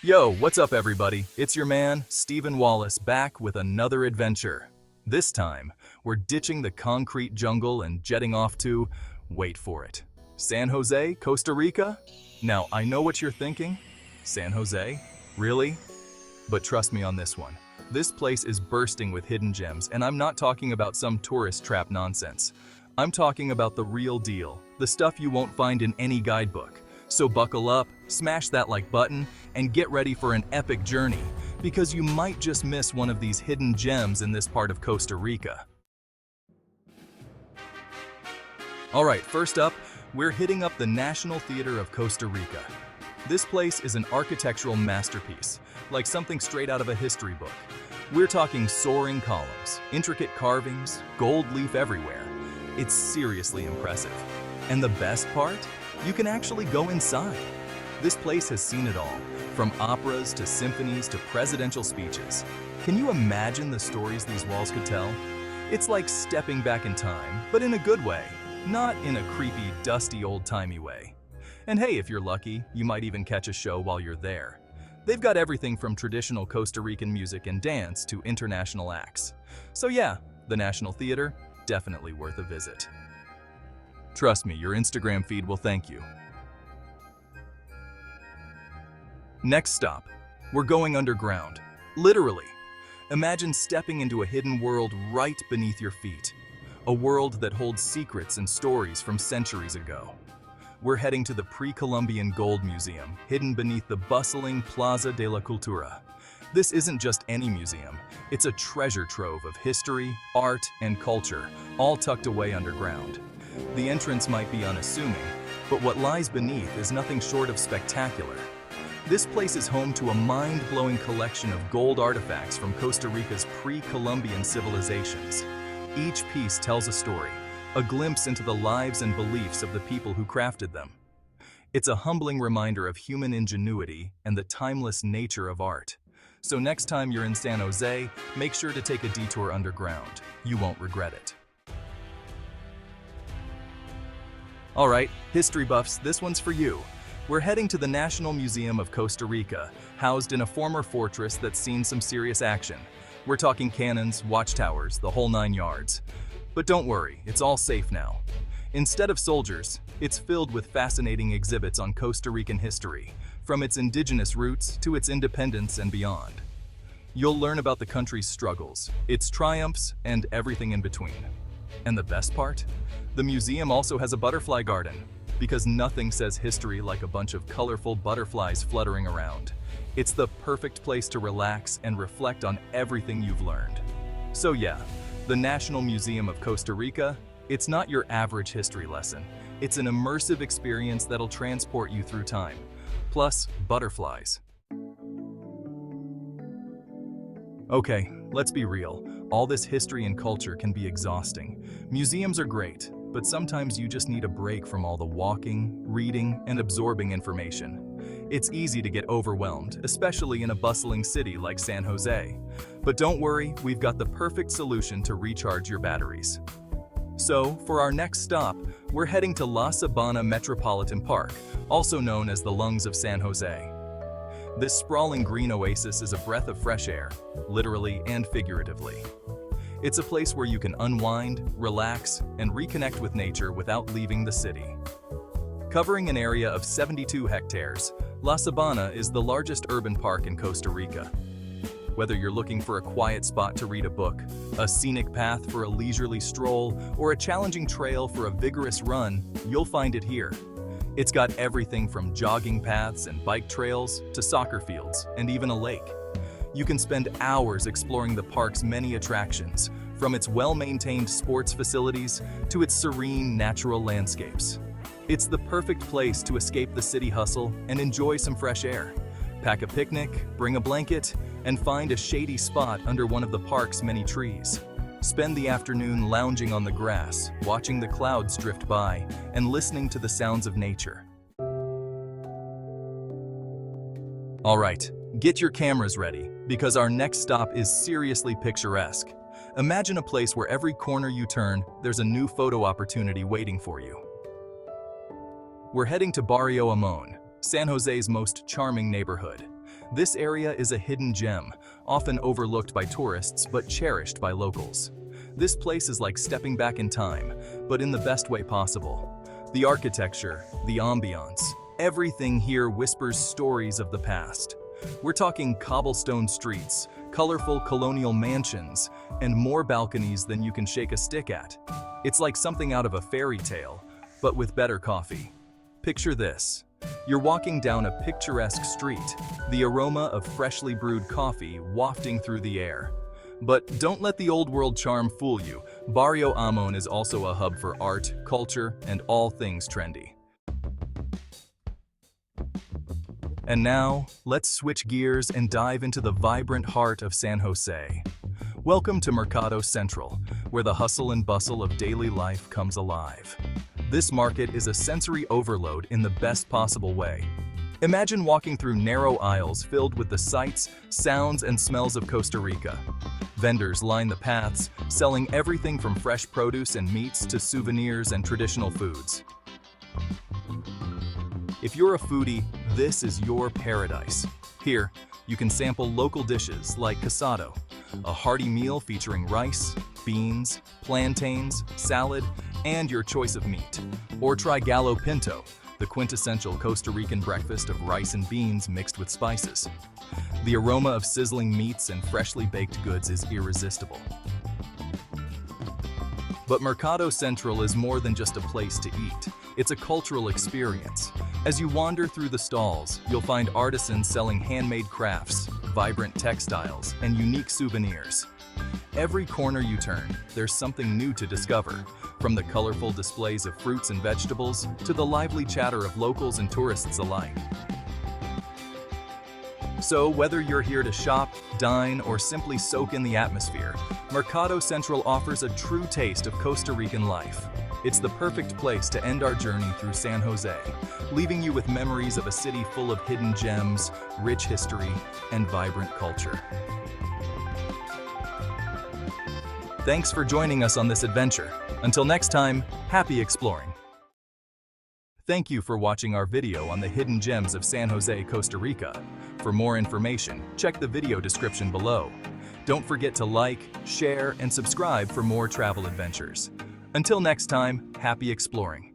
Yo, what's up everybody? It's your man, Stephen Wallace, back with another adventure. This time, we're ditching the concrete jungle and jetting off to, wait for it, San Jose, Costa Rica? Now, I know what you're thinking. San Jose? Really? But trust me on this one. This place is bursting with hidden gems, and I'm not talking about some tourist trap nonsense. I'm talking about the real deal, the stuff you won't find in any guidebook. So buckle up, smash that like button, and get ready for an epic journey, because you might just miss one of these hidden gems in this part of Costa Rica. Alright, first up, we're hitting up the National Theater of Costa Rica. This place is an architectural masterpiece, like something straight out of a history book. We're talking soaring columns, intricate carvings, gold leaf everywhere. It's seriously impressive. And the best part? You can actually go inside. This place has seen it all, from operas to symphonies to presidential speeches. Can you imagine the stories these walls could tell? It's like stepping back in time, but in a good way, not in a creepy, dusty, old-timey way. And hey, if you're lucky, you might even catch a show while you're there. They've got everything from traditional Costa Rican music and dance to international acts. So yeah, the National Theater, definitely worth a visit. Trust me, your Instagram feed will thank you. Next stop, we're going underground. Literally. Imagine stepping into a hidden world right beneath your feet. A world that holds secrets and stories from centuries ago. We're heading to the Pre-Columbian Gold Museum, hidden beneath the bustling Plaza de la Cultura. This isn't just any museum, it's a treasure trove of history, art, and culture, all tucked away underground. The entrance might be unassuming, but what lies beneath is nothing short of spectacular. This place is home to a mind-blowing collection of gold artifacts from Costa Rica's pre-Columbian civilizations. Each piece tells a story, a glimpse into the lives and beliefs of the people who crafted them. It's a humbling reminder of human ingenuity and the timeless nature of art. So next time you're in San Jose, make sure to take a detour underground. You won't regret it. Alright, history buffs, this one's for you. We're heading to the National Museum of Costa Rica, housed in a former fortress that's seen some serious action. We're talking cannons, watchtowers, the whole 9 yards. But don't worry, it's all safe now. Instead of soldiers, it's filled with fascinating exhibits on Costa Rican history, from its indigenous roots to its independence and beyond. You'll learn about the country's struggles, its triumphs, and everything in between. And the best part? The museum also has a butterfly garden, because nothing says history like a bunch of colorful butterflies fluttering around. It's the perfect place to relax and reflect on everything you've learned. So yeah, the National Museum of Costa Rica, it's not your average history lesson. It's an immersive experience that'll transport you through time. Plus, butterflies. Okay, let's be real. All this history and culture can be exhausting. Museums are great, but sometimes you just need a break from all the walking, reading, and absorbing information. It's easy to get overwhelmed, especially in a bustling city like San Jose. But don't worry, we've got the perfect solution to recharge your batteries. So, for our next stop, we're heading to La Sabana Metropolitan Park, also known as the Lungs of San Jose. This sprawling green oasis is a breath of fresh air, literally and figuratively. It's a place where you can unwind, relax, and reconnect with nature without leaving the city. Covering an area of 72 hectares, La Sabana is the largest urban park in Costa Rica. Whether you're looking for a quiet spot to read a book, a scenic path for a leisurely stroll, or a challenging trail for a vigorous run, you'll find it here. It's got everything from jogging paths and bike trails to soccer fields and even a lake. You can spend hours exploring the park's many attractions, from its well-maintained sports facilities to its serene natural landscapes. It's the perfect place to escape the city hustle and enjoy some fresh air. Pack a picnic, bring a blanket, and find a shady spot under one of the park's many trees. Spend the afternoon lounging on the grass, watching the clouds drift by, and listening to the sounds of nature. Alright, get your cameras ready, because our next stop is seriously picturesque. Imagine a place where every corner you turn, there's a new photo opportunity waiting for you. We're heading to Barrio Amon, San Jose's most charming neighborhood. This area is a hidden gem, often overlooked by tourists but cherished by locals. This place is like stepping back in time, but in the best way possible. The architecture, the ambiance, everything here whispers stories of the past. We're talking cobblestone streets, colorful colonial mansions, and more balconies than you can shake a stick at. It's like something out of a fairy tale, but with better coffee. Picture this. You're walking down a picturesque street, the aroma of freshly brewed coffee wafting through the air. But don't let the old world charm fool you. Barrio Amon is also a hub for art, culture, and all things trendy. And now, let's switch gears and dive into the vibrant heart of San Jose. Welcome to Mercado Central, where the hustle and bustle of daily life comes alive. This market is a sensory overload in the best possible way. Imagine walking through narrow aisles filled with the sights, sounds, and smells of Costa Rica. Vendors line the paths, selling everything from fresh produce and meats to souvenirs and traditional foods. If you're a foodie, this is your paradise. Here, you can sample local dishes like casado, a hearty meal featuring rice, beans, plantains, salad, and your choice of meat. Or try gallo pinto, the quintessential Costa Rican breakfast of rice and beans mixed with spices. The aroma of sizzling meats and freshly baked goods is irresistible. But Mercado Central is more than just a place to eat. It's a cultural experience. As you wander through the stalls, you'll find artisans selling handmade crafts, vibrant textiles, and unique souvenirs. Every corner you turn, there's something new to discover, from the colorful displays of fruits and vegetables to the lively chatter of locals and tourists alike. So whether you're here to shop, dine, or simply soak in the atmosphere, Mercado Central offers a true taste of Costa Rican life. It's the perfect place to end our journey through San Jose, leaving you with memories of a city full of hidden gems, rich history, and vibrant culture. Thanks for joining us on this adventure. Until next time, happy exploring. Thank you for watching our video on the hidden gems of San Jose, Costa Rica. For more information, check the video description below. Don't forget to like, share, and subscribe for more travel adventures. Until next time, happy exploring.